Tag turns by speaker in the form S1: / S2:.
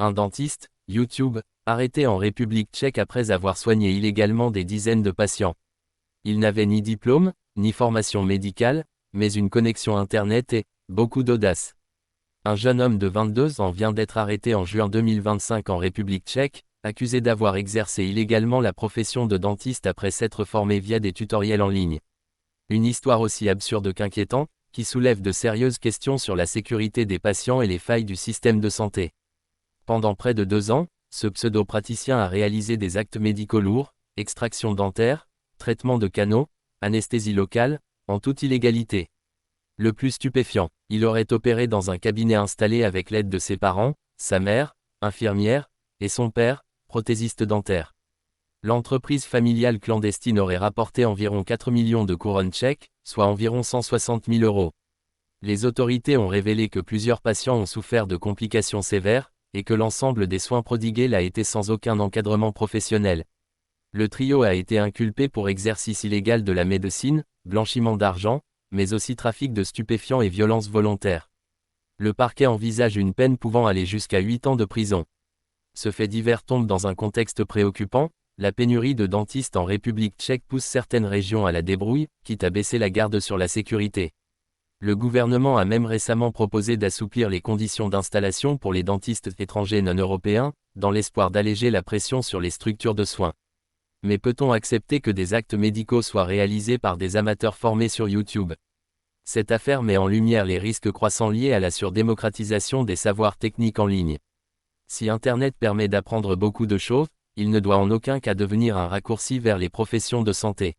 S1: Un dentiste, YouTube, arrêté en République tchèque après avoir soigné illégalement des dizaines de patients. Il n'avait ni diplôme, ni formation médicale, mais une connexion Internet et beaucoup d'audace. Un jeune homme de 22 ans vient d'être arrêté en juin 2025 en République tchèque, accusé d'avoir exercé illégalement la profession de dentiste après s'être formé via des tutoriels en ligne. Une histoire aussi absurde qu'inquiétante, qui soulève de sérieuses questions sur la sécurité des patients et les failles du système de santé. Pendant près de 2 ans, ce pseudo-praticien a réalisé des actes médicaux lourds, extraction dentaire, traitement de canaux, anesthésie locale, en toute illégalité. Le plus stupéfiant, il aurait opéré dans un cabinet installé avec l'aide de ses parents, sa mère, infirmière, et son père, prothésiste dentaire. L'entreprise familiale clandestine aurait rapporté environ 4 millions de couronnes tchèques, soit environ 160 000 euros. Les autorités ont révélé que plusieurs patients ont souffert de complications sévères, et que l'ensemble des soins prodigués l'a été sans aucun encadrement professionnel. Le trio a été inculpé pour exercice illégal de la médecine, blanchiment d'argent, mais aussi trafic de stupéfiants et violences volontaires. Le parquet envisage une peine pouvant aller jusqu'à 8 ans de prison. Ce fait divers tombe dans un contexte préoccupant, la pénurie de dentistes en République tchèque pousse certaines régions à la débrouille, quitte à baisser la garde sur la sécurité. Le gouvernement a même récemment proposé d'assouplir les conditions d'installation pour les dentistes étrangers non européens, dans l'espoir d'alléger la pression sur les structures de soins. Mais peut-on accepter que des actes médicaux soient réalisés par des amateurs formés sur YouTube? Cette affaire met en lumière les risques croissants liés à la surdémocratisation des savoirs techniques en ligne. Si Internet permet d'apprendre beaucoup de choses, il ne doit en aucun cas devenir un raccourci vers les professions de santé.